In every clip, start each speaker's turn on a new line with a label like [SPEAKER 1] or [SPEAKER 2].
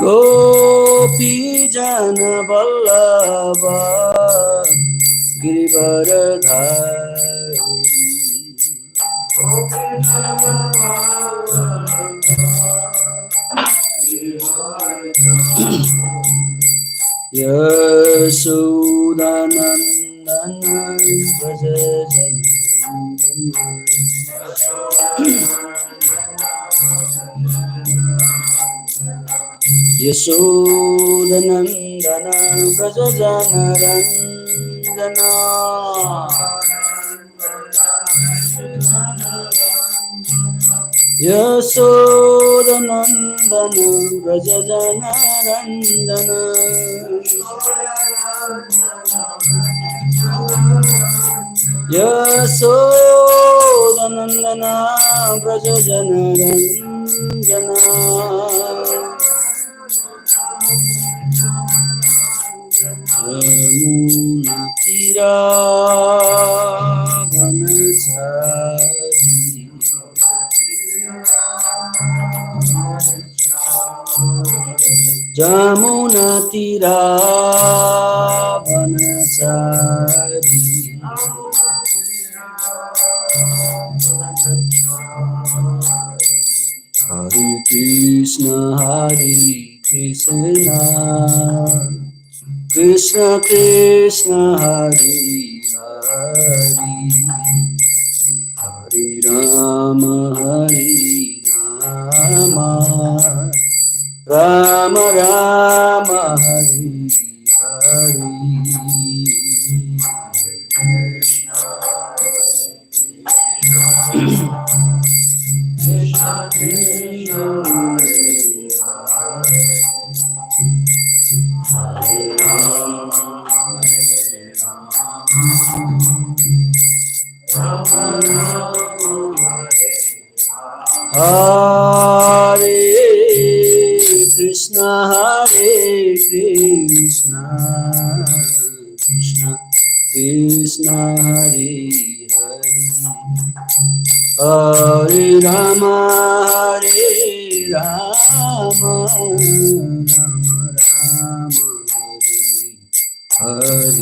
[SPEAKER 1] Gopi Jana Vallabha Girivaradhari Yasodhanandana Yasodhanandana Vrajajanaranjana Yasodhanandana Vrajajanaranjana Yasodhanandana Vrajajanaranjana Yamuna Tira Vanachari Jamuna Tira Vanachari Hare Krishna Krishna Krishna Hare Hare Hare Rama Rama Rama Hare Hare Hare Krishna Krishna Krishna Hare Hare Hare Rama Rama Hare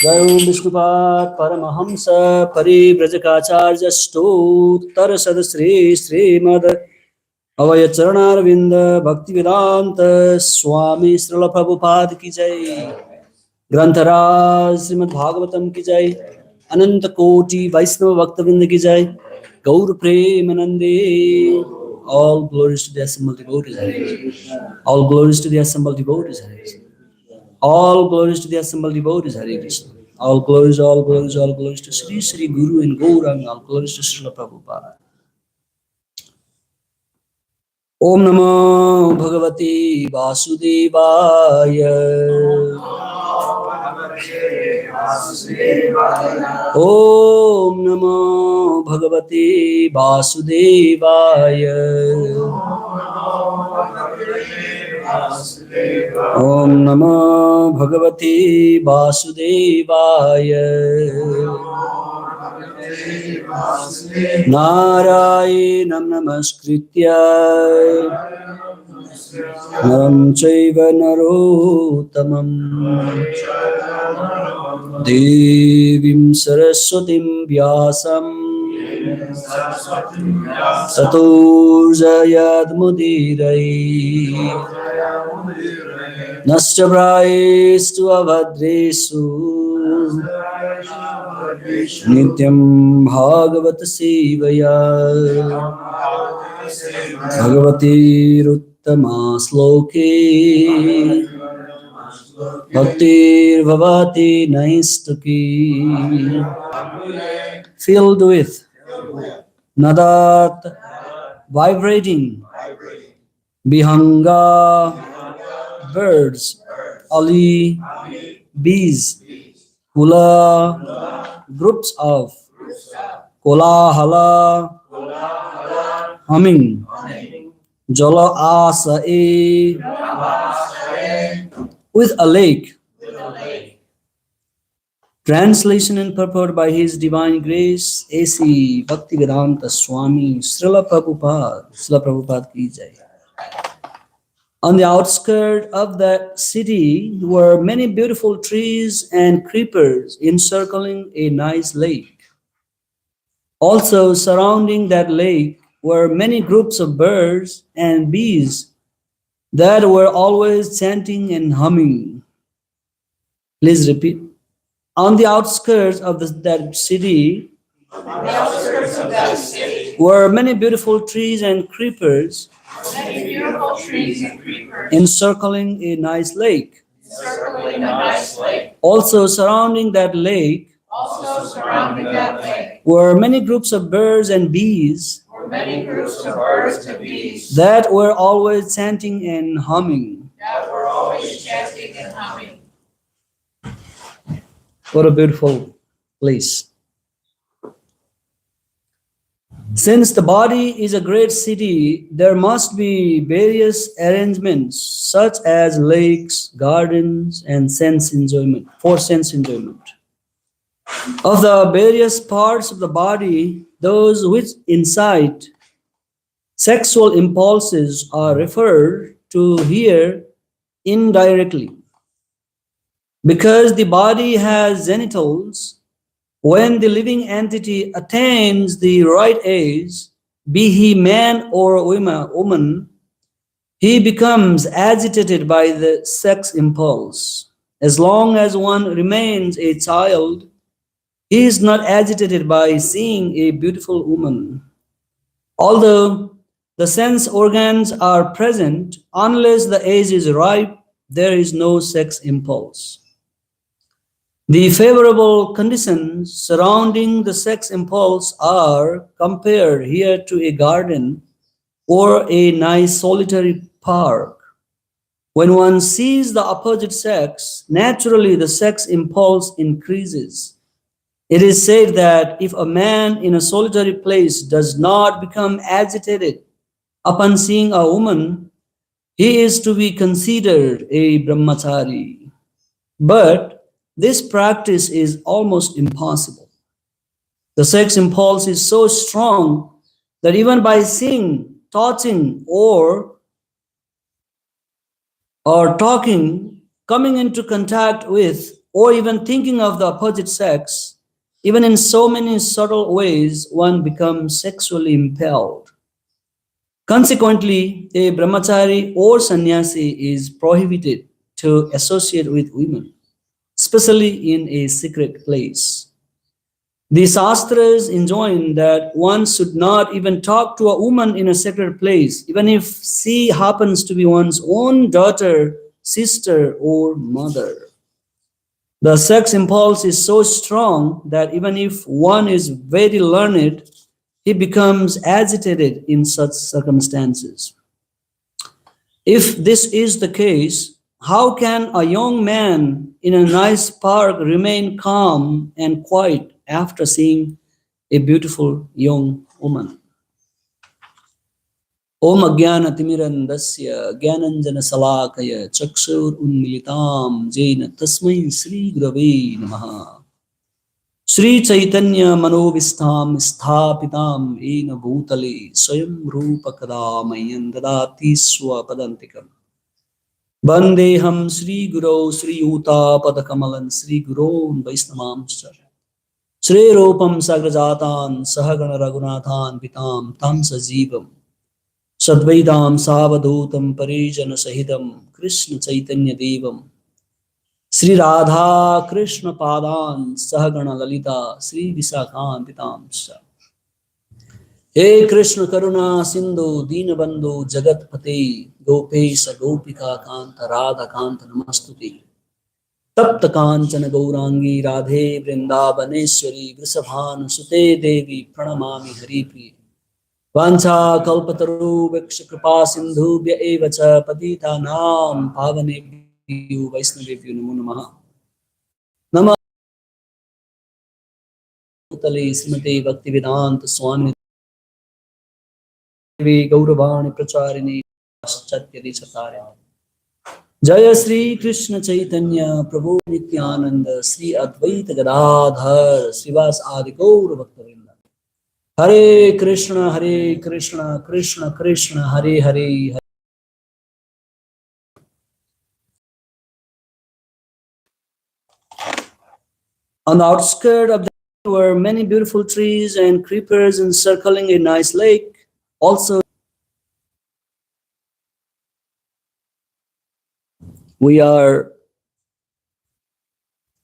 [SPEAKER 1] Jai Om Vishnupad Paramahamsa Parivrajakacarya Stottar Sadasri Srimad Avaya Charanarvinda Bhaktivedanta Swami Srila Prabhupada ki jai Grantharaj Srimad Bhagavatam ki jai Ananta Koti Vaishnava Bhaktavinda ki jai Gaur Premanande. All glories to the assembled devotees, Hare Krishna. All glories to the assembled devotees, Hare Krishna. All glories to the assembled devotees, Hare Krishna. All glories to Sri Sri Guru and Gauranga. All glories to Srila Prabhupada. Om Namo Bhagavate Vasudevaya. Om Namo Bhagavate Vasudevaya. Om Namo Bhagavate Vasudevaya. Narayanam Namaskritya Naram Chaiva Narottamam Devim Saraswatim Vyasam Tato Jayad Mudirai Nashtabhaistu Avadresu Nityam Bhagavat Sevaya Bhagavati Ruttama Sloke Bhaktir Bhavati Naistuki. Filled with Nadat vibrating Bihanga birds Ali, bees, hula, groups of, kolahala, humming, jala asae, with a lake. Translation and purport by His Divine Grace, A.C. Bhaktivedanta Swami, Srila Prabhupada ki jai. On the outskirts of that city were many beautiful trees and creepers encircling a nice lake. Also surrounding that lake were many groups of birds and bees that were always chanting and humming. Please repeat. On the outskirts of that city were many beautiful trees and creepers encircling a nice lake. Also surrounding that lake were many groups of birds and bees that were always chanting and humming. What a beautiful place. Since the body is a great city, there must be various arrangements such as lakes, gardens, and sense enjoyment, for sense enjoyment. Of the various parts of the body, those which incite sexual impulses are referred to here indirectly. Because the body has genitals, when the living entity attains the right age, be he man or woman, he becomes agitated by the sex impulse. As long as one remains a child, he is not agitated by seeing a beautiful woman. Although the sense organs are present, unless the age is ripe, there is no sex impulse. The favorable conditions surrounding the sex impulse are compared here to a garden or a nice solitary park. When one sees the opposite sex, naturally the sex impulse increases. It is said that if a man in a solitary place does not become agitated upon seeing a woman, he is to be considered a brahmachari. But this practice is almost impossible. The sex impulse is so strong that even by seeing, touching, or talking, coming into contact with, or even thinking of the opposite sex, even in so many subtle ways, one becomes sexually impelled. Consequently, a brahmachari or sannyasi is prohibited to associate with women, especially in a secret place. The Shastras enjoin that one should not even talk to a woman in a secret place, even if she happens to be one's own daughter, sister, or mother. The sex impulse is so strong that even if one is very learned, he becomes agitated in such circumstances. If this is the case, how can a young man in a nice park remain calm and quiet after seeing a beautiful young woman? Om Agyana Timirandasya Gyananjana Salakaya Chakshur Unmilitam Jaina Tasmai Sri Gurave Namaha. Sri Chaitanya Manovistham Sthapitam Ena Bhutale Swayam Rupa Kadamayan Dadati Swapadantikam. Vandeham Sri Guru Sri Uta Padakamalan Sri Guru Vaisnamamscha Sri Rupam Sagrajatan Sahagana Raghunathan Pitam Tam Sajivam Sadvaidam Savadhutam Parijana Sahidam Krishna Chaitanya Devam Sri Radha Krishna Padan Sahagana Lalita Sri Visakhan Pitamscha. He Krishna Karuna Sindhu Dinabandhu Jagatpate Gopesha Gopika Kanta Radha Kanta Namastuti Tapta Kanchana Gaurangi Radhe Vrindavaneshwari Vrisabhan Sute Devi Pranamami Haripi Vancha Kalpataru Viksha Kripa Sindhu Vya Evacha Patita Nam Pavane Vaishnavebhyo Namo Namaha. Nama Utale Srimate Bhaktivedanta Swami Devi Gauravani Pracharini Paschatya Chatare. Jaya Sri Krishna Chaitanya Prabhu Nityananda Sri Advaita Gadadhar Srivas Adi Gaura Bhaktavinda. Hare Krishna Krishna Krishna Hare Hare. On the outskirts of the were many beautiful trees and creepers encircling a nice lake. Also, we are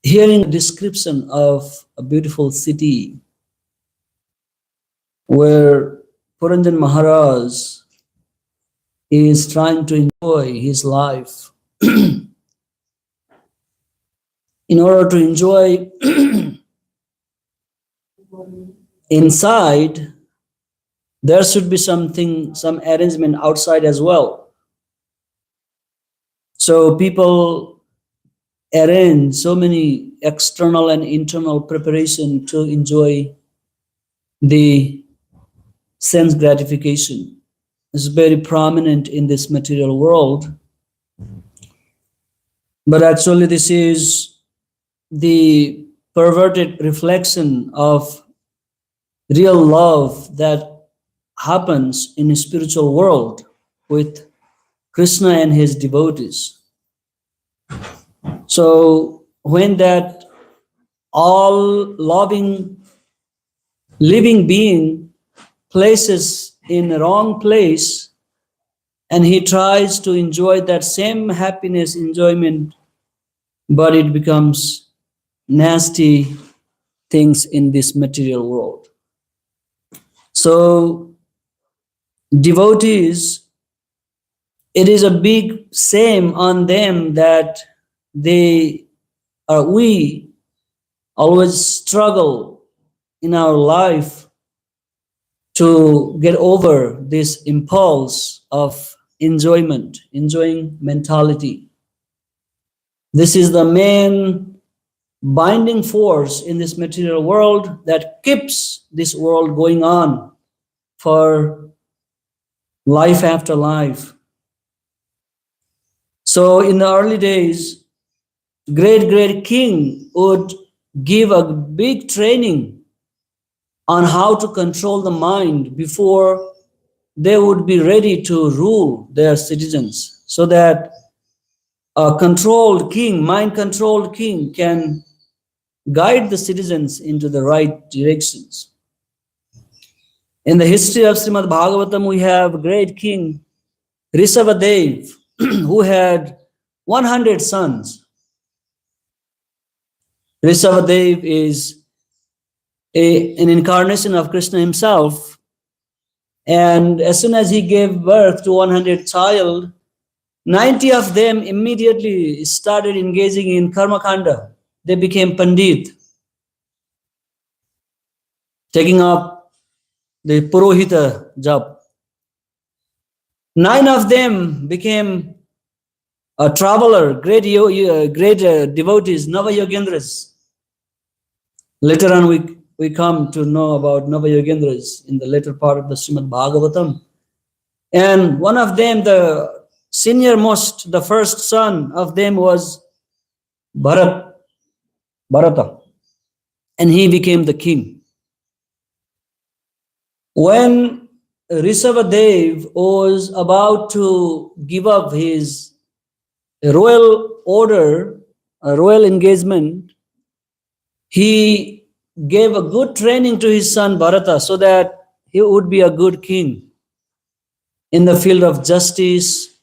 [SPEAKER 1] hearing a description of a beautiful city where Puranjan Maharaj is trying to enjoy his life. In order to enjoy inside, there should be some arrangement outside as well. So people arrange so many external and internal preparation to enjoy the sense gratification. It's very prominent in this material world. But actually this is the perverted reflection of real love that happens in the spiritual world with Krishna and his devotees. So when that all loving living being places in the wrong place and he tries to enjoy that same happiness, enjoyment, but it becomes nasty things in this material world. So devotees, it is a big shame on them that we always struggle in our life to get over this impulse of enjoying mentality. This is the main binding force in this material world that keeps this world going on for life after life. So in the early days, great king would give a big training on how to control the mind before they would be ready to rule their citizens, so that a mind-controlled king can guide the citizens into the right directions. In the history of Srimad Bhagavatam, we have a great king, Rishabhadev, who had 100 sons. Rishabhadev is an incarnation of Krishna himself. And as soon as he gave birth to 100 child, 90 of them immediately started engaging in karma kanda. They became pandit, taking up the purohita job. 9 of them became a traveler, great devotees, Navayogendras. Later on, we come to know about Navayogendras in the later part of the Srimad Bhagavatam. And one of them, the senior-most, the first son of them was Bharata. And he became the king. When Rishabhadev was about to give up his royal order, a royal engagement, he gave a good training to his son Bharata so that he would be a good king in the field of justice,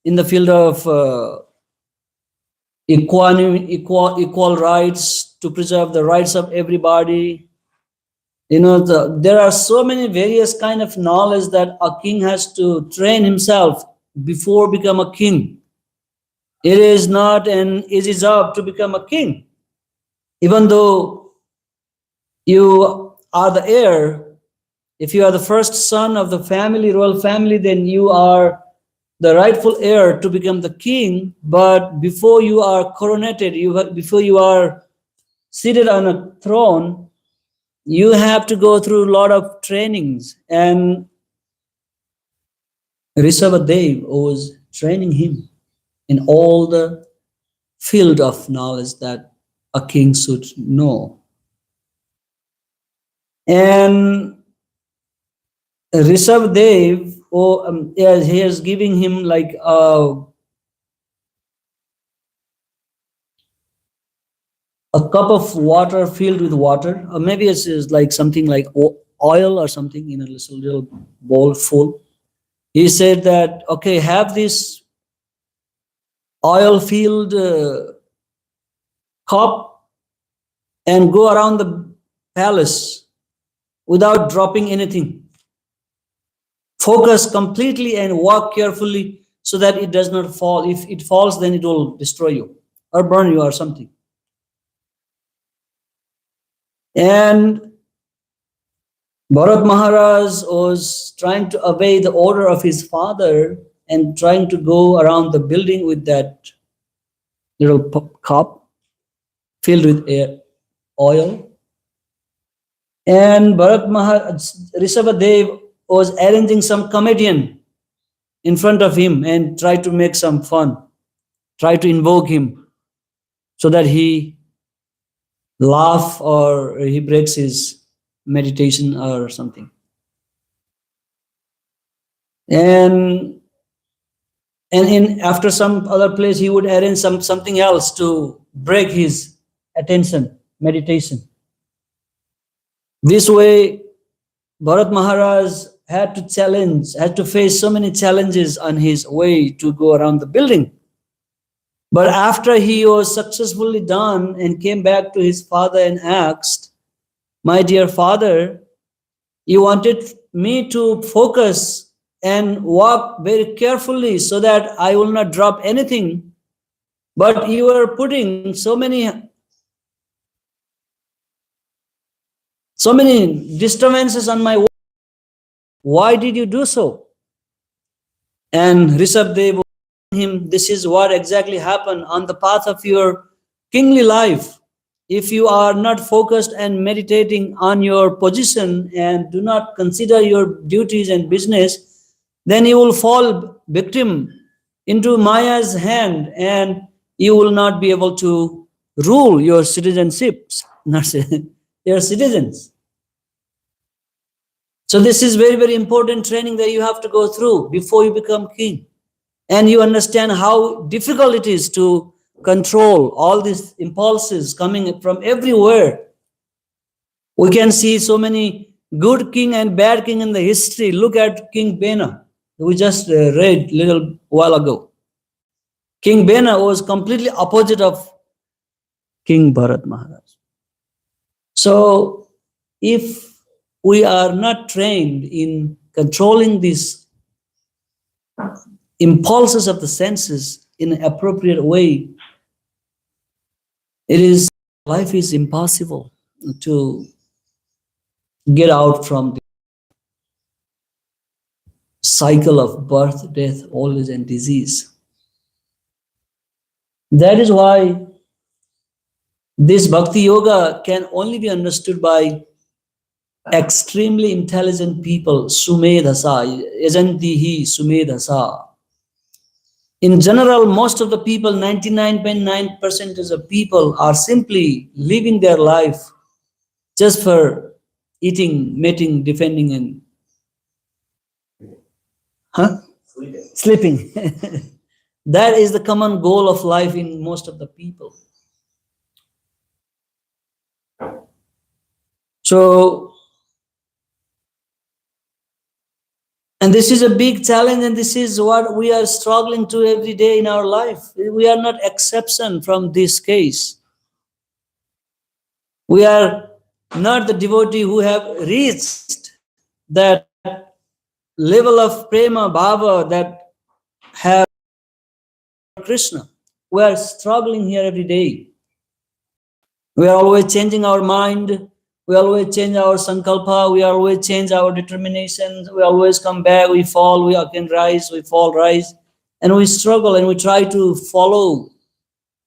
[SPEAKER 1] in the field of equal rights, to preserve the rights of everybody. There are so many various kind of knowledge that a king has to train himself before become a king. It is not an easy job to become a king. Even though you are the heir, if you are the first son of the family, royal family, then you are the rightful heir to become the king, but before you are coronated, before you are seated on a throne, you have to go through a lot of trainings. And Rishabhadev was training him in all the field of knowledge that a king should know. And Rishabhadev, he is giving him like a cup of water filled with water, or maybe it's like something like oil or something in a little bowl full. He said that, okay, have this oil filled cup and go around the palace without dropping anything. Focus completely and walk carefully so that it does not fall. If it falls, then it will destroy you or burn you or something. And Bharat Maharaj was trying to obey the order of his father and trying to go around the building with that little cup filled with oil. And Rishabhadev was arranging some comedian in front of him and tried to make some fun, try to invoke him so that he laugh or he breaks his meditation or something. And in after some other place he would arrange something else to break his attention, meditation. This way Bharat Maharaj had to face so many challenges on his way to go around the building. But after he was successfully done and came back to his father and asked, "My dear father, you wanted me to focus and walk very carefully so that I will not drop anything, but you are putting so many disturbances on my way. Why did you do so?" And Rishabhadev him, this is what exactly happened on the path of your kingly life. If you are not focused and meditating on your position and do not consider your duties and business, then you will fall victim into Maya's hand and you will not be able to rule your citizenships, your citizens. So this is very, very important training that you have to go through before you become king. And you understand how difficult it is to control all these impulses coming from everywhere. We can see so many good king and bad king in the history. Look at King Bena, we just read a little while ago. King Bena was completely opposite of King Bharat Maharaj. So if we are not trained in controlling these impulses of the senses in an appropriate way, life is impossible to get out from the cycle of birth, death, old age, and disease. That is why this Bhakti Yoga can only be understood by extremely intelligent people, Sumedhasa, Yajantihi Sumedhasa. In general, most of the people, 99.9% of people are simply living their life just for eating, mating, defending, and sleeping. That is the common goal of life in most of the people. So, and this is a big challenge, and this is what we are struggling to every day in our life. We are not exception from this case. We are not the devotee who have reached that level of prema bhava that have Krishna. We are struggling here every day. We are always changing our mind. We always change our sankalpa. We always change our determinations. We always come back. We fall. We again rise. We fall, rise. and we struggle and we try to follow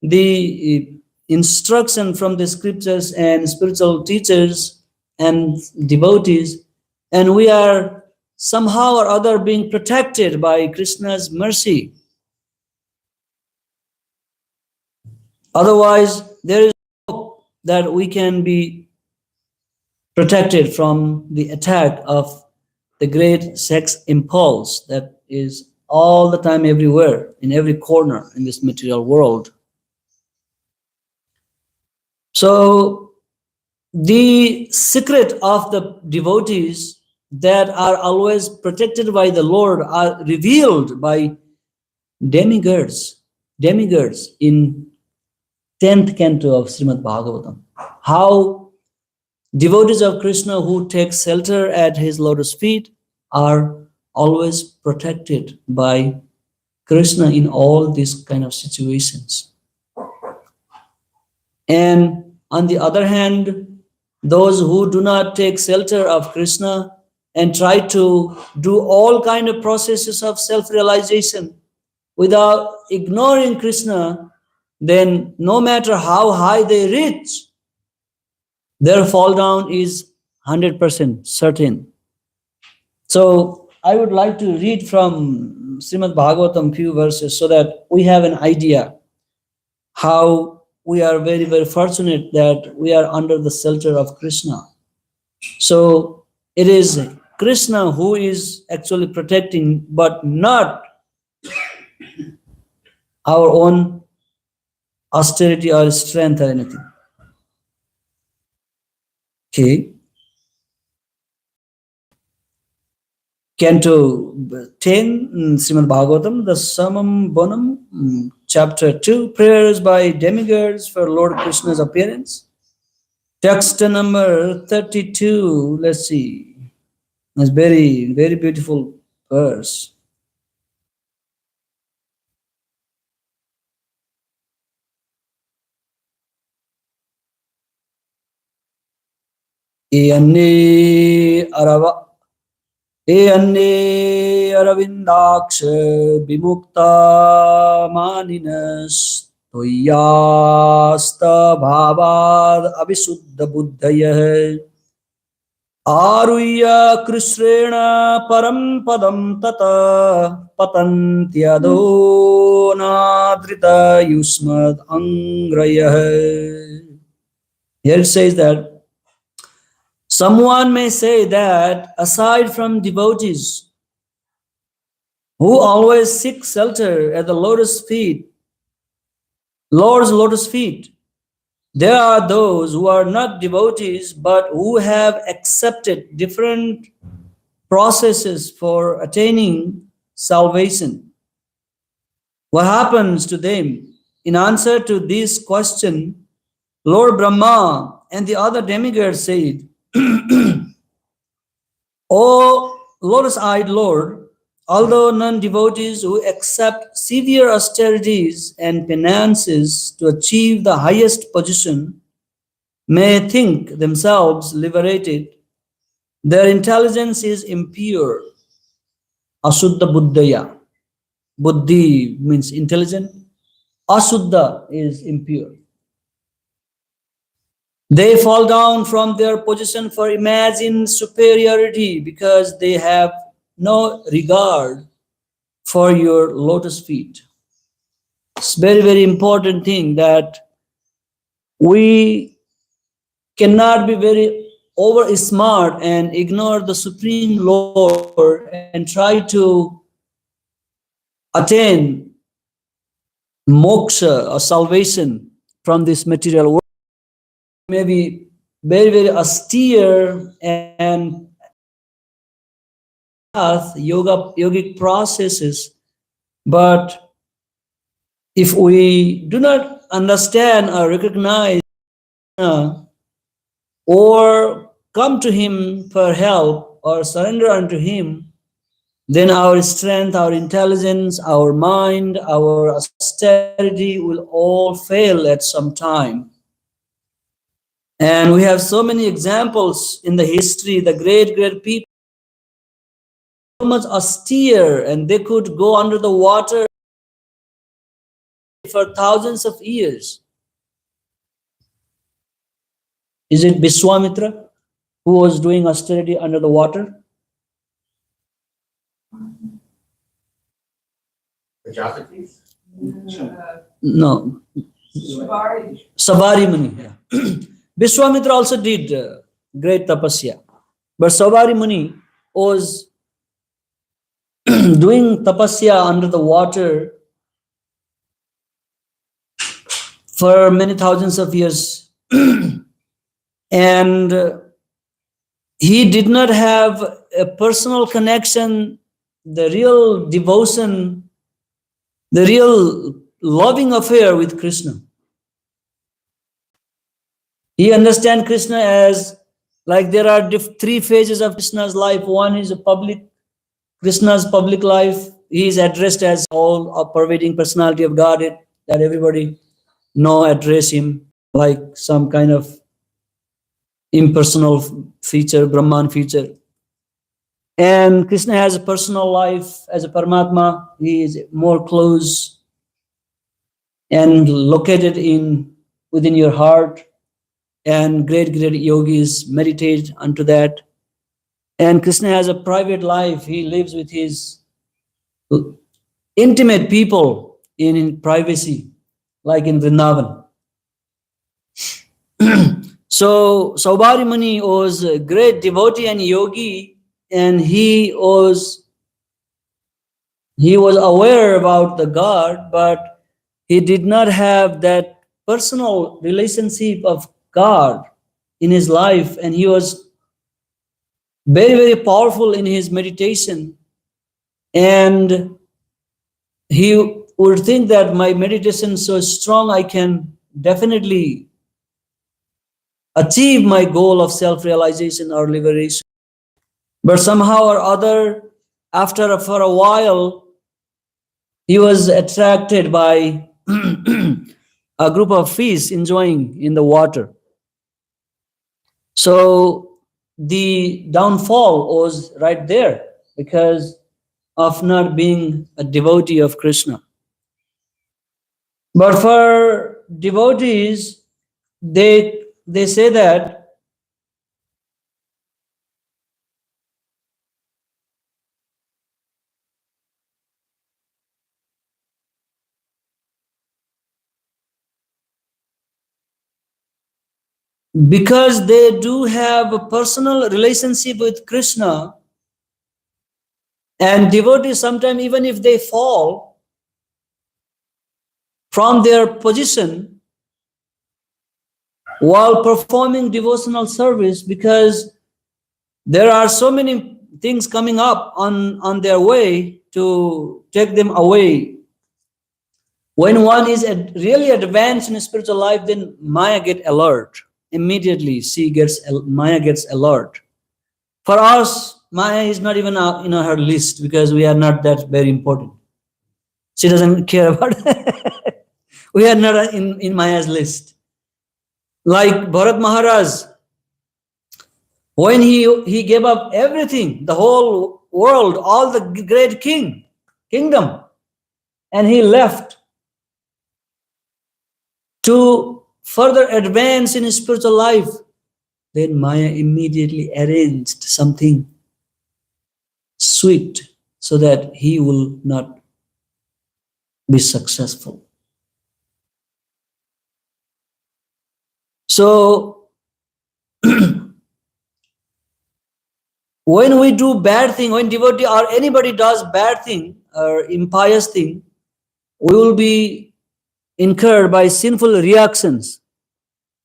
[SPEAKER 1] the instruction from the scriptures and spiritual teachers and devotees, and we are somehow or other being protected by Krishna's mercy. Otherwise, there is hope that we can be protected from the attack of the great sex impulse that is all the time, everywhere, in every corner in this material world. So the secret of the devotees that are always protected by the Lord are revealed by demigods in 10th canto of Srimad Bhagavatam. How devotees of Krishna who take shelter at his lotus feet are always protected by Krishna in all these kind of situations. And on the other hand, those who do not take shelter of Krishna and try to do all kind of processes of self-realization without ignoring Krishna, then no matter how high they reach, their fall down is 100% certain. So I would like to read from Srimad Bhagavatam few verses so that we have an idea how we are very, very fortunate that we are under the shelter of Krishna. So it is Krishna who is actually protecting, but not our own austerity or strength or anything. Okay. Canto 10, Srimad Bhagavatam, the Samam Bonam, chapter 2, prayers by demigods for Lord Krishna's appearance. Text number 32, let's see. It's very, very beautiful verse. Eyanne aravindaksha vimukta maninas toyasta bhavad abhisuddha buddhayah Aruyya krishrena param padam tata patantyado nadrita yusmad angrayah. Here it says that someone may say that aside from devotees who always seek shelter at the lotus feet, Lord's lotus feet, there are those who are not devotees but who have accepted different processes for attaining salvation. What happens to them? In answer to this question, Lord Brahma and the other demigods said, O lotus-eyed Lord, although non-devotees who accept severe austerities and penances to achieve the highest position may think themselves liberated, their intelligence is impure. Asuddha buddhaya. Buddhi means intelligent. Asuddha is impure. They fall down from their position for imagined superiority because they have no regard for your lotus feet. It's very, very important thing that we cannot be very over smart and ignore the Supreme Lord and try to attain moksha or salvation from this material world. Maybe very, very austere and yogic processes, but if we do not understand or recognize or come to him for help or surrender unto him, then our strength, our intelligence, our mind, our austerity will all fail at some time. And we have so many examples in the history, the great people, so much austere, and they could go under the water for thousands of years. Is it Vishwamitra who was doing austerity under the water?
[SPEAKER 2] Prajapati?
[SPEAKER 1] No. Sabari Muni. Yeah. Vishwamitra also did great tapasya. But Sabari Muni was doing tapasya under the water for many thousands of years. And he did not have a personal connection, the real devotion, the real loving affair with Krishna. He understands Krishna as like there are three phases of Krishna's life. One is Krishna's public life. He is addressed as all a pervading personality of Godhead, that everybody address him like some kind of impersonal feature, Brahman feature. And Krishna has a personal life as a Paramatma. He is more close and located within your heart. And great yogis meditate unto that. And Krishna has a private life. He lives with his intimate people in privacy, like in Vrindavan. So Saubhari Muni was a great devotee and yogi, and he was aware about the God, but he did not have that personal relationship of God in his life, and he was very, very powerful in his meditation. And he would think that my meditation is so strong, I can definitely achieve my goal of self-realization or liberation. But somehow or other, for a while, he was attracted by a group of fish enjoying in the water. So the downfall was right there because of not being a devotee of Krishna. But for devotees, they say that because they do have a personal relationship with Krishna, and devotees sometimes, even if they fall from their position while performing devotional service, because there are so many things coming up on their way to take them away. When one is really advanced in spiritual life, then Maya gets alert. Immediately, Maya gets alert. For us, Maya is not even in her list because we are not that very important. She doesn't care about it. We are not in Maya's list. Like Bharat Maharaj, when he gave up everything, the whole world, all the great kingdom, and he left to further advance in his spiritual life, then Maya immediately arranged something sweet so that he will not be successful. So when we do bad thing, when devotee or anybody does bad thing or impious thing, we will be incurred by sinful reactions.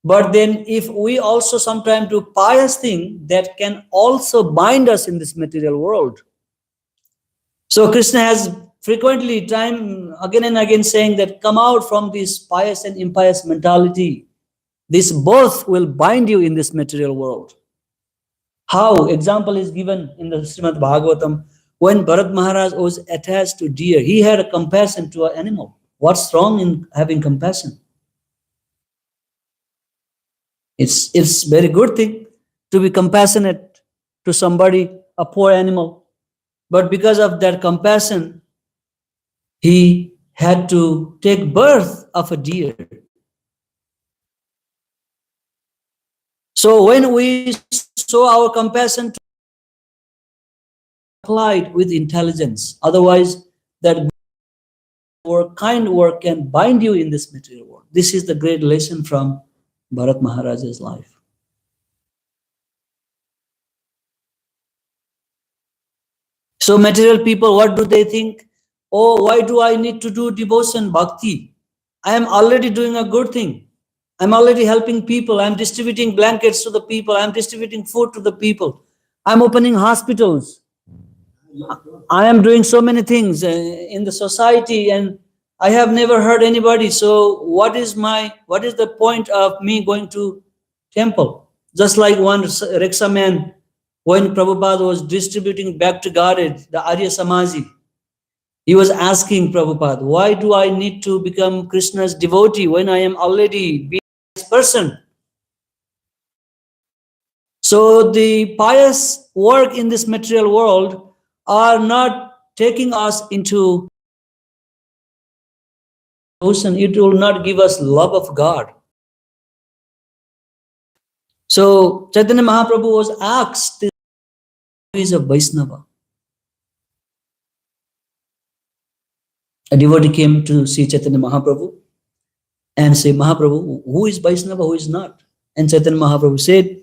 [SPEAKER 1] But then if we also sometimes do pious thing, that can also bind us in this material world. So Krishna has frequently time again and again saying that come out from this pious and impious mentality. This both will bind you in this material world. How? Example is given in the Srimad Bhagavatam. When Bharat Maharaj was attached to deer, he had a compassion to an animal. What's wrong in having compassion? It's very good thing to be compassionate to somebody, a poor animal. But because of that compassion, he had to take birth of a deer. So when we show our compassion to applied with intelligence, otherwise that work, kind work can bind you in this material world. This is the great lesson from Bharat Maharaja's life. So material people, what do they think? Oh, why do I need to do devotion, bhakti? I am already doing a good thing. I'm already helping people. I'm distributing blankets to the people. I'm distributing food to the people. I'm opening hospitals. I am doing so many things in the society, and I have never heard anybody. So what is the point of me going to temple? Just like one Riksha man, when Prabhupada was distributing back to Garage, the Arya Samaji, he was asking Prabhupada, why do I need to become Krishna's devotee when I am already being this person? So the pious work in this material world are not taking us into ocean. It will not give us love of God. So Chaitanya Mahaprabhu was asked, who is a Vaisnava? A devotee came to see Chaitanya Mahaprabhu and say, Mahaprabhu, who is Vaisnava, who is not? And Chaitanya Mahaprabhu said,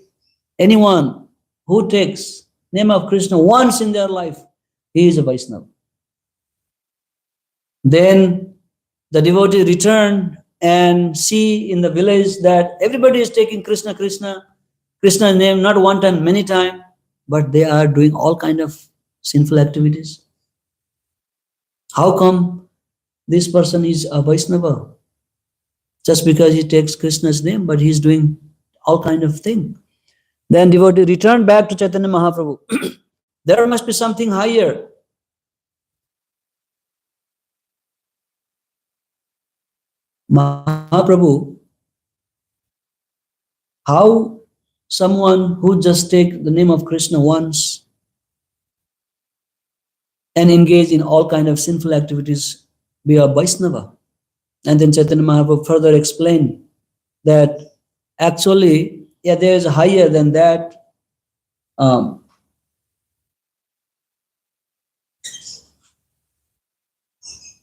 [SPEAKER 1] anyone who takes name of Krishna once in their life, he is a Vaisnava. Then the devotee returned and see in the village that everybody is taking Krishna, Krishna, Krishna's name, not one time, many times, but they are doing all kind of sinful activities. How come this person is a Vaisnava? Just because he takes Krishna's name, but he's doing all kind of thing. Then devotee returned back to Chaitanya Mahaprabhu. There must be something higher. Mahaprabhu, how someone who just take the name of Krishna once and engage in all kind of sinful activities be a Vaisnava? And then Chaitanya Mahaprabhu further explained that actually, yeah, there is higher than that.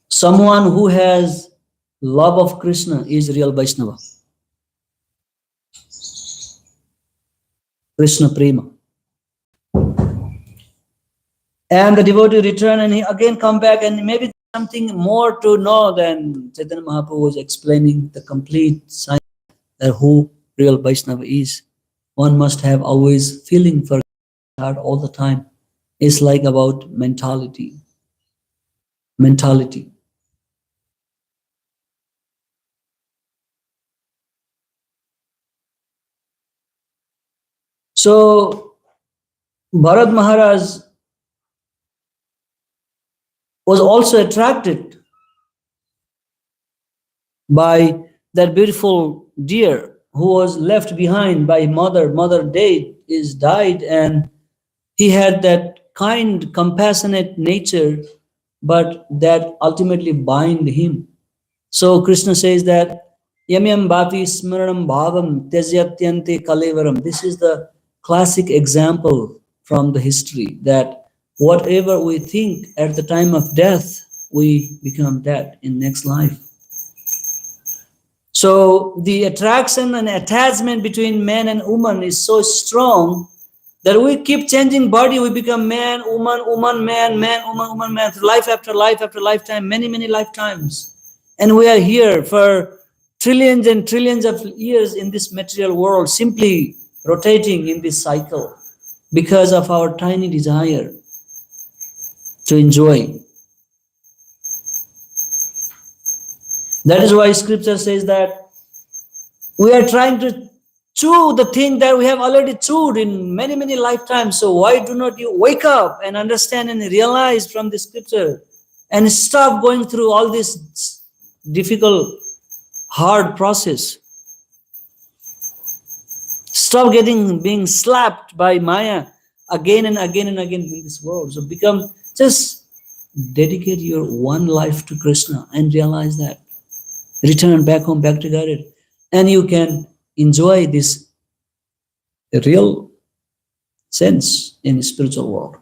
[SPEAKER 1] Someone who has love of Krishna is real Vaisnava. Krishna Prema. And the devotee return and he again come back, and maybe something more to know than Chaitanya Mahaprabhu was explaining the complete science that who real Vaishnava is. One must have always feeling for God all the time. It's like about mentality. Mentality. So Bharat Maharaj was also attracted by that beautiful deer who was left behind by mother. Mother died, and he had that kind, compassionate nature, but that ultimately bind him. So Krishna says that yam yam bhavi smaranam bhavam tyajatyante kalevaram. This is the classic example from the history that whatever we think at the time of death, we become that in next life. So the attraction and attachment between man and woman is so strong that we keep changing body. We become man, woman, man, woman, man, life after life after lifetime, many, many lifetimes. And we are here for trillions and trillions of years in this material world, simply rotating in this cycle because of our tiny desire to enjoy. That is why scripture says that we are trying to chew the thing that we have already chewed in many, many lifetimes. So why do not you wake up and understand and realize from the scripture and stop going through all this difficult, hard process? Stop being slapped by Maya again and again and again in this world. So become just dedicate your one life to Krishna and realize that. Return back home, back to Godhead, and you can enjoy this real sense in the spiritual world.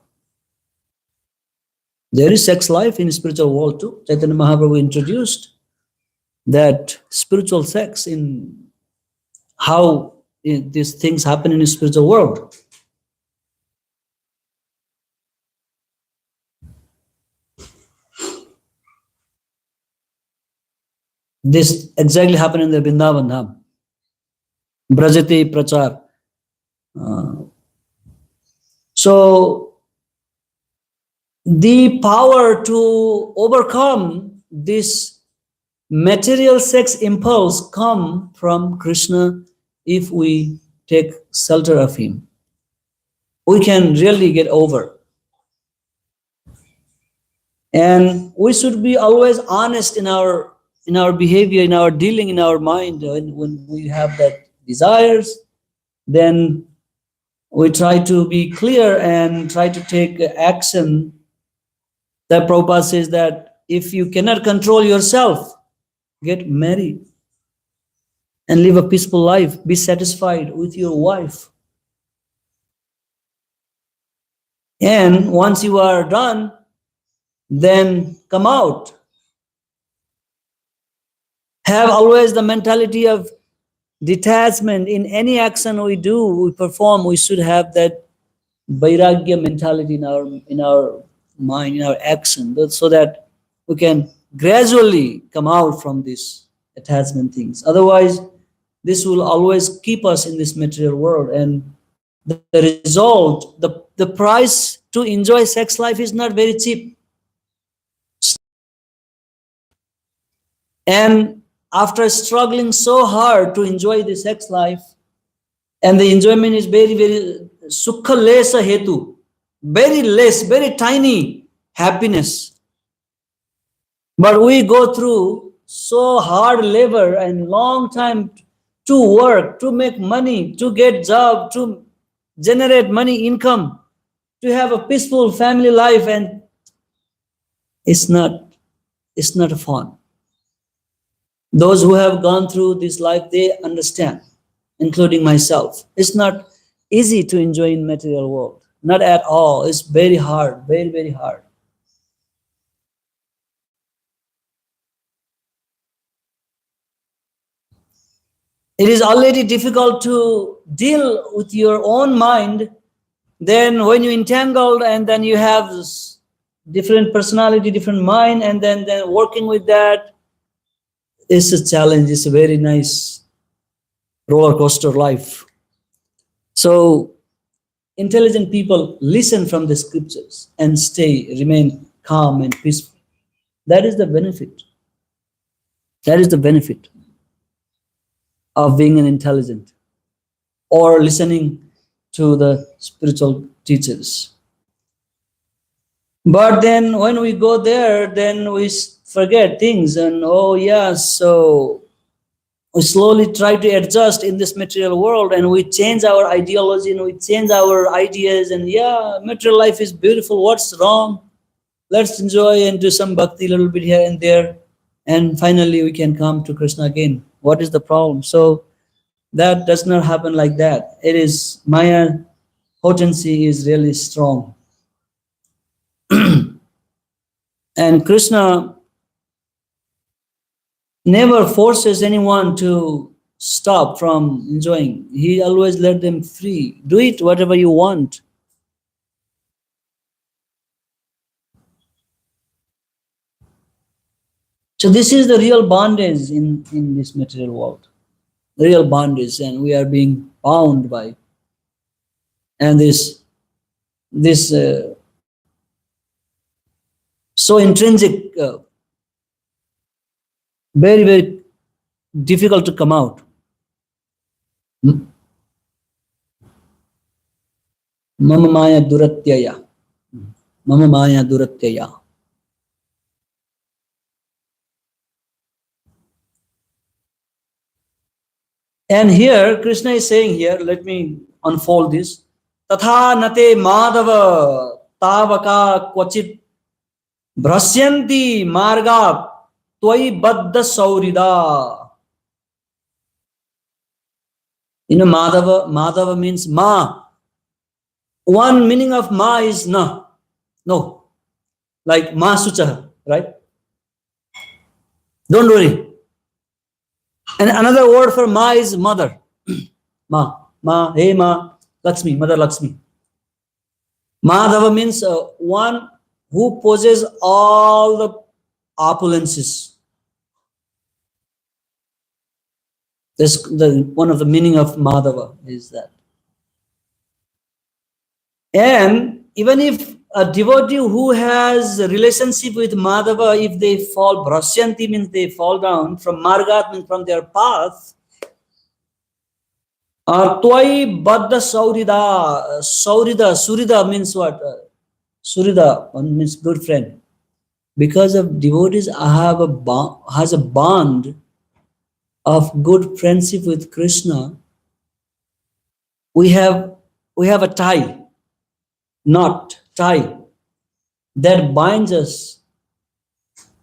[SPEAKER 1] There is sex life in the spiritual world too. Chaitanya Mahaprabhu introduced that spiritual sex in how these things happen in the spiritual world. This exactly happened in the Vrindavan Dham. Brajati Prachar. So the power to overcome this material sex impulse come from Krishna if we take shelter of him. We can really get over. And we should be always honest in our behavior, in our dealing, in our mind. When we have that desires, then we try to be clear and try to take action. That Prabhupada says that if you cannot control yourself, get married and live a peaceful life. Be satisfied with your wife. And once you are done, then come out. Have always the mentality of detachment. In any action we do, we perform, we should have that vairagya mentality in our mind, in our action, so that we can gradually come out from these attachment things. Otherwise, this will always keep us in this material world, and the result, the price to enjoy sex life is not very cheap. And after struggling so hard to enjoy the sex life, and the enjoyment is very, very sukha lesa hetu, very less, very tiny happiness. But we go through so hard labor and long time to work, to make money, to get job, to generate money, income, to have a peaceful family life, and it's not fun. Those who have gone through this life, they understand, including myself. It's not easy to enjoy in material world. Not at all. It's very hard, very, very hard. It is already difficult to deal with your own mind. Then when you entangled and then you have this different personality, different mind, and then working with that is a challenge. It's a very nice roller coaster life. So intelligent people listen from the scriptures and remain calm and peaceful. That is the benefit. That is the benefit of being an intelligent or listening to the spiritual teachers. But then when we go there, then we forget things, and oh yeah, so we slowly try to adjust in this material world, and we change our ideology and we change our ideas, and yeah, material life is beautiful, what's wrong? Let's enjoy and do some bhakti a little bit here and there, and finally we can come to Krishna again. What is the problem? So that does not happen like that. It is Maya potency is really strong. And Krishna never forces anyone to stop from enjoying. He always let them free. Do it whatever you want. So this is the real bondage in this material world. The real bondage, and we are being bound by. And this so intrinsic, very, very difficult to come out. Mama maya duratyaya. Mama maya duratyaya. And here, Krishna is saying here, let me unfold this. Tatha nate madhava tavaka kvachit Brasyanti marga tvai baddha saurida. Madhava means ma. One meaning of ma is na. No. Like ma sucha, right? Don't worry. And another word for ma is mother. Hey ma, Lakshmi, Mother Lakshmi. Madhava means one who possesses all the opulences. This one of the meaning of Madhava is that. And even if a devotee who has a relationship with Madhava, if they fall, Brasyanti means they fall down from Margat means from their path, Twai Baddha Saurida, Surida means what? Surida one means good friend. Because of devotees has a bond of good friendship with Krishna, we have a tie that binds us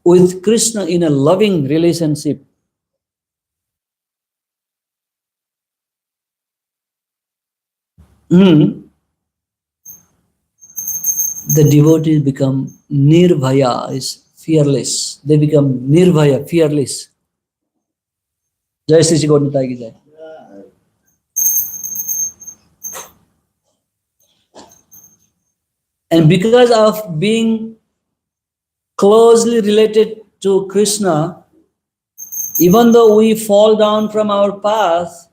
[SPEAKER 1] with Krishna in a loving relationship. The devotees become nirbhaya, is fearless. They become nirbhaya, fearless. Jai Shri Gaura ki jai. And because of being closely related to Krishna, even though we fall down from our path,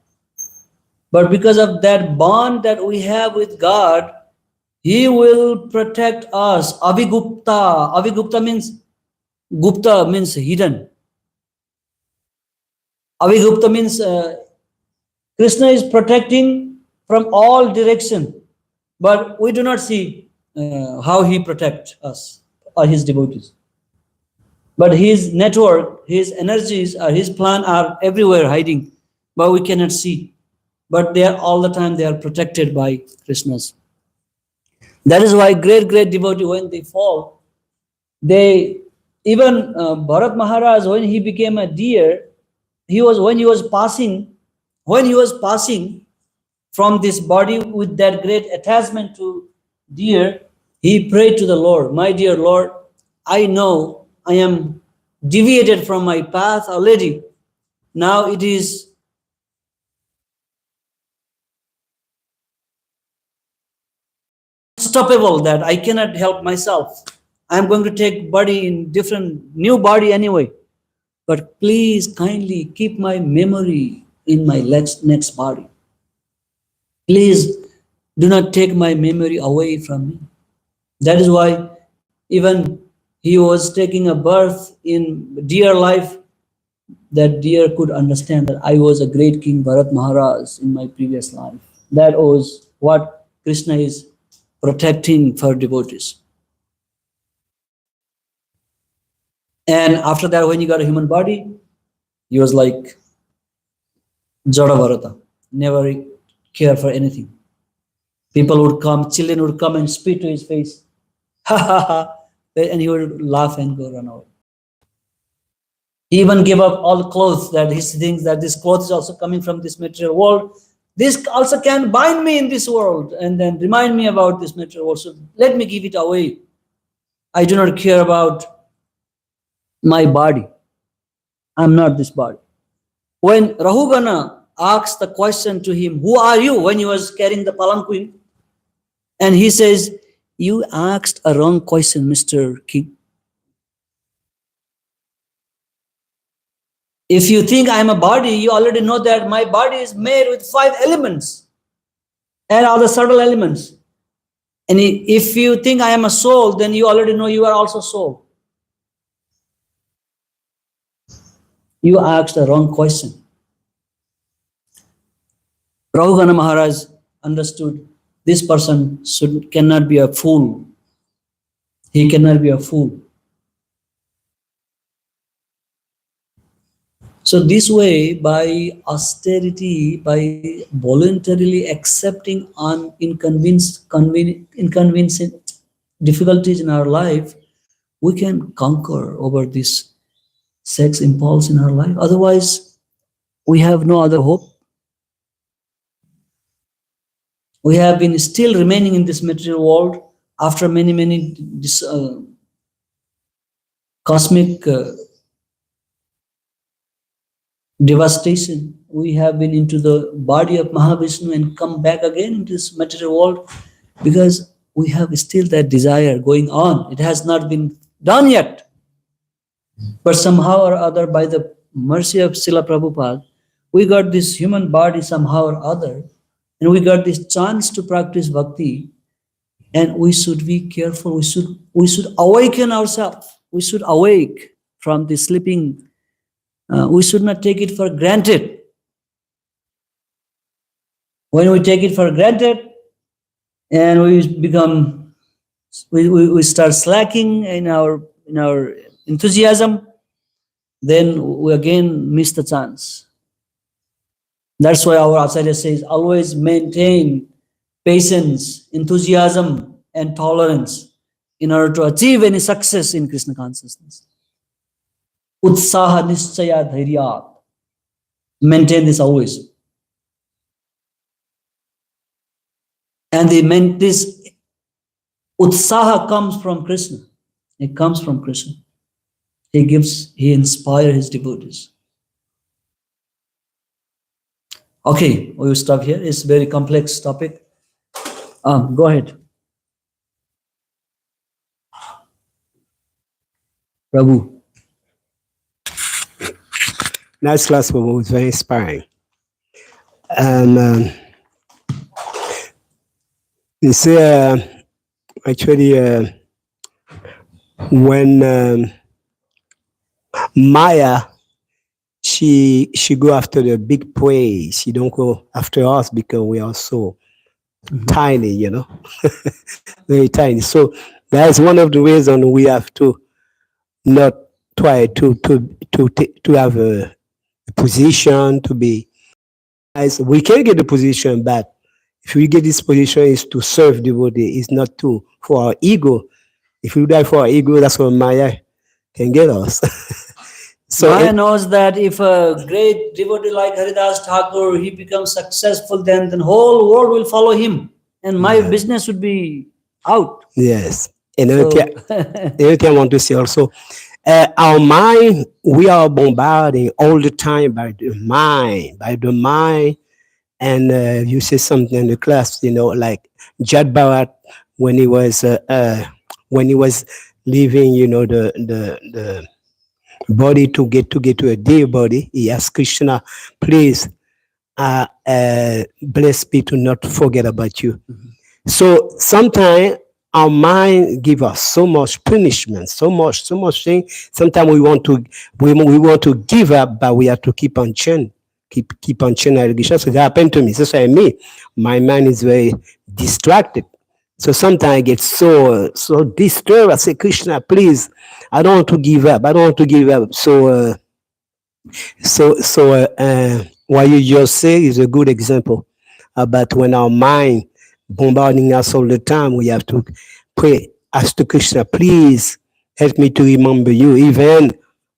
[SPEAKER 1] but because of that bond that we have with God, He will protect us. Avigupta. Avigupta means, Gupta means hidden. Avigupta means Krishna is protecting from all direction, but we do not see how He protects us or His devotees. But His network, His energies, or His plan are everywhere hiding, but we cannot see. But they are all the time, they are protected by Krishna's. That is why great devotee, when they fall, they even Bharat Maharaj, when he became a deer, when he was passing from this body with that great attachment to deer, he prayed to the Lord, my dear Lord, I know I am deviated from my path already. Now it is unstoppable that I cannot help myself. I am going to take body in different new body anyway. But please kindly keep my memory in my next body. Please do not take my memory away from me. That is why even he was taking a birth in deer life, that deer could understand that I was a great king Bharat Maharaj in my previous life. That was what Krishna is protecting for devotees. And after that, when he got a human body, he was like Jada Bharata, never care for anything. People would come, children would come and spit to his face. Ha ha ha. And he would laugh and go run away. He even gave up all clothes that he thinks that this cloth is also coming from this material world. This also can bind me in this world and then remind me about this material world. So let me give it away. I do not care about my body. I'm not this body. When Rahugana asked the question to him, who are you, when he was carrying the palanquin? And he says, you asked a wrong question, Mr. King. If you think I'm a body, you already know that my body is made with 5 elements and all the subtle elements. And if you think I am a soul, then you already know you are also soul. You asked the wrong question. Rahugana Maharaj understood this person cannot be a fool. He cannot be a fool. So this way, by austerity, by voluntarily accepting inconveniencing difficulties in our life, we can conquer over this sex impulse in our life. Otherwise, we have no other hope. We have been still remaining in this material world after many cosmic devastation. We have been into the body of Mahavishnu and come back again into this material world because we have still that desire going on. It has not been done yet. But somehow or other, by the mercy of Srila Prabhupada, we got this human body somehow or other, and we got this chance to practice bhakti, and we should be careful. We should awaken ourselves. We should awake from the sleeping. We should not take it for granted. When we take it for granted, and we start slacking in our enthusiasm, then we again miss the chance. That's why our Acharya says, always maintain patience, enthusiasm, and tolerance in order to achieve any success in Krishna consciousness. Utsaha nischaya dhairya. Maintain this always. And this utsaha comes from Krishna. It comes from Krishna. He inspires his devotees. Okay, we will stop here. It's a very complex topic. Go ahead. Prabhu.
[SPEAKER 2] Nice class, Prabhu. It was very inspiring. And you see, actually, when Maya, she go after the big prey. She don't go after us because we are so tiny, you know, very tiny. So that's one of the reasons we have to not try to have a position to be. As we can get the position, but if we get this position, is to serve devotee. It's not for our ego. If we die for our ego, that's what Maya can get us.
[SPEAKER 1] So Maya knows that if a great devotee like Haridas Thakur, he becomes successful, then the whole world will follow him, and my business would be out.
[SPEAKER 2] Yes, and I want to say also, our mind, we are bombarding all the time by the mind, and you say something in the class, you know, like Jad Bharat when he was leaving, you know, the body to get to a dear body, he asked Krishna, please bless me to not forget about you. So sometimes our mind give us so much punishment, so much thing. Sometimes we want to give up, but we have to keep on chanting. Keep on chanting. So that happened to me. That's why my mind is very distracted. So sometimes I get so disturbed. I say, Krishna, please, I don't want to give up. So what you just say is a good example about when our mind bombarding us all the time, we have to pray, ask to Krishna, please help me to remember you, even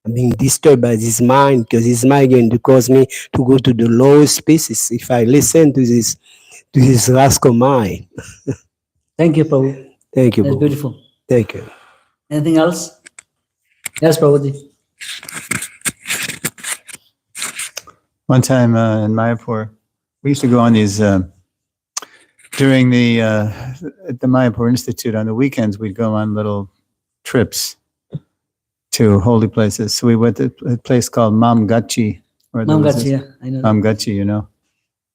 [SPEAKER 2] I'm being disturbed by this mind, because this mind going to cause me to go to the lowest spaces if I listen to this rascal mind.
[SPEAKER 1] Thank you, Prabhu.
[SPEAKER 2] Thank you,
[SPEAKER 1] That's
[SPEAKER 2] Prabhu.
[SPEAKER 1] beautiful.
[SPEAKER 2] Thank you.
[SPEAKER 1] Anything else? Yes, Prabhuji.
[SPEAKER 3] One time in Mayapur, we used to go on these during at the Mayapur Institute on the weekends. We'd go on little trips to holy places. So we went to a place called Mamgachi.
[SPEAKER 1] Mamgachi, yeah, I know.
[SPEAKER 3] Mamgachi, you know.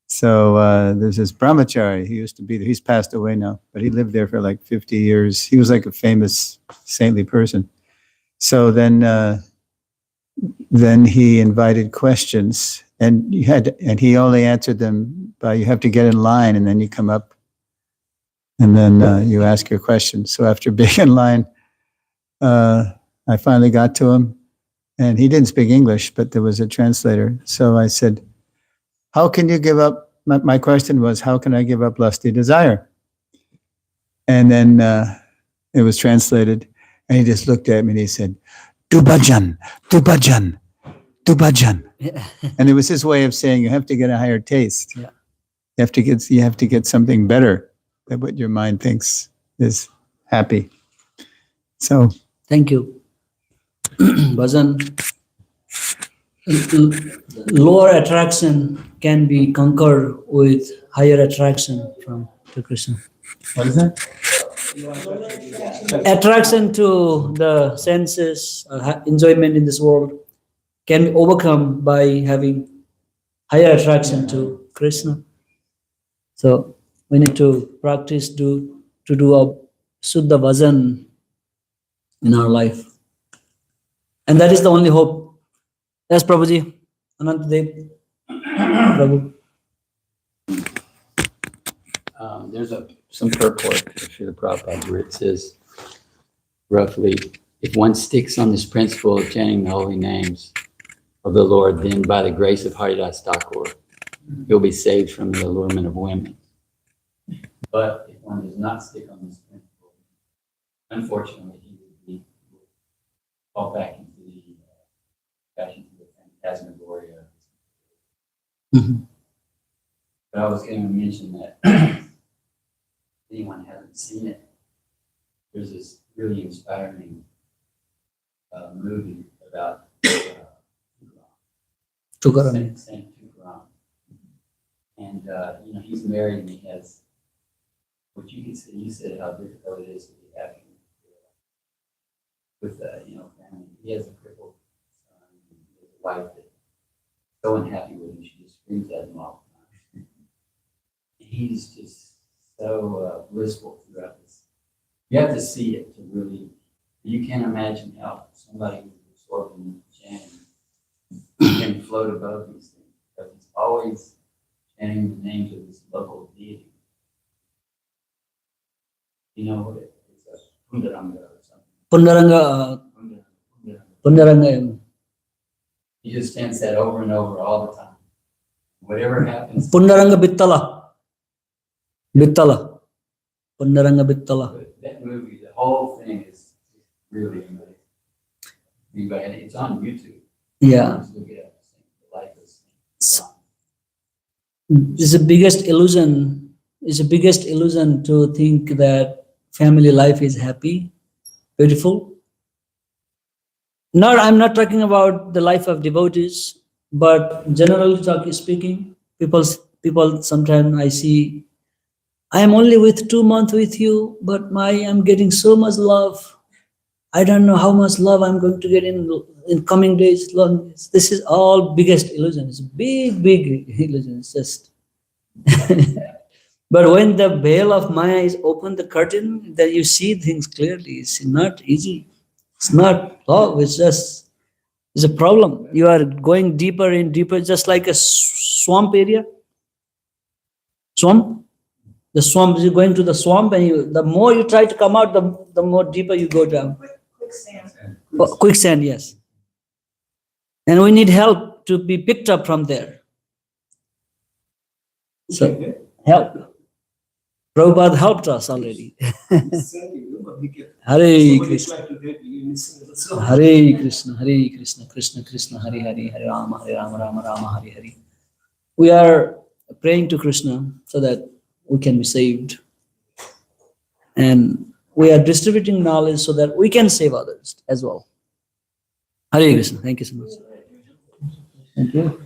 [SPEAKER 3] So there's this brahmachari. He used to be there. He's passed away now, but he lived there for like 50 years. He was like a famous saintly person. So then he invited questions, and he only answered them by, you have to get in line, and then you come up, and then you ask your question. So after being in line, I finally got to him, and he didn't speak English, but there was a translator. So I said, how can you give up? My question was, how can I give up lusty desire? And then it was translated, And he just looked at me and he said, "Do bhajan, do bhajan, do bhajan."
[SPEAKER 1] Yeah.
[SPEAKER 3] And it was his way of saying you have to get a higher taste.
[SPEAKER 1] Yeah.
[SPEAKER 3] You have to get something better than what your mind thinks is happy. So
[SPEAKER 1] Thank you. Bhajan, lower attraction can be conquered with higher attraction to Krishna.
[SPEAKER 3] what is that?
[SPEAKER 1] Attraction to the senses, enjoyment in this world can be overcome by having higher attraction to Krishna. So we need to practice to do a Suddha Bhajan in our life. And that is the only hope. Yes, Prabhuji. Anantadev. Prabhu.
[SPEAKER 4] There's some purport of Srila Prabhupada where it says, roughly, if one sticks on this principle of chanting the holy names of the Lord, then by the grace of Haridas Thakur, he'll be saved from the allurement of women. But if one does not stick on this principle, unfortunately, he would fall back into the phantasmagoria.
[SPEAKER 1] Mhm.
[SPEAKER 4] But I was going to mention that if anyone hasn't seen it, there's this really inspiring movie about
[SPEAKER 1] Tukaram.
[SPEAKER 4] Saint Tukaram. And, he's married and he has, what you can say, you said how difficult it is to be happy with, family. He has a crippled son, and he has a wife that's so unhappy with him, she just screams at him all the time. And he's just so blissful throughout this. You have to see it to really, you can't imagine how somebody who's absorbed in chanting can float above these things, because he's always chanting the names of this local deity. You know what it's a Pundaranga or something.
[SPEAKER 1] Pundaranga.
[SPEAKER 4] Pundaranga.
[SPEAKER 1] Pundaranga.
[SPEAKER 4] He just chants that over and over all the time. Whatever happens.
[SPEAKER 1] Pundaranga Bittala. Bittala. Pundaranga Bittala.
[SPEAKER 4] But that movie, the whole thing is really amazing. And it's on YouTube.
[SPEAKER 1] Yeah.
[SPEAKER 4] Just look it up. The life is.
[SPEAKER 1] It's the biggest illusion. It's the biggest illusion to think that family life is happy, beautiful. I'm not talking about the life of devotees, but generally speaking, people sometimes I see, I am only with 2 months with you, but I'm getting so much love. I don't know how much love I'm going to get in coming days. This is all biggest illusion. It's a big, big illusion. It's just. But when the veil of Maya is open, the curtain, then you see things clearly. It's not easy. It's not love. It's a problem. You are going deeper and deeper, just like a swamp area. Swamp. The swamp. You're going to the swamp, and the more you try to come out, the more deeper you go down.
[SPEAKER 5] Quicksand.
[SPEAKER 1] Quicksand, yes. And we need help to be picked up from there. So help. Prabhupada helped us already. Hare Krishna. Hare Krishna, Hare Krishna, Krishna Krishna, Hare Hare, Hare Rama, Rama Rama, Hare Hare. We are praying to Krishna so that we can be saved. And we are distributing knowledge so that we can save others as well. Hare Krishna. Thank you so much. Thank you.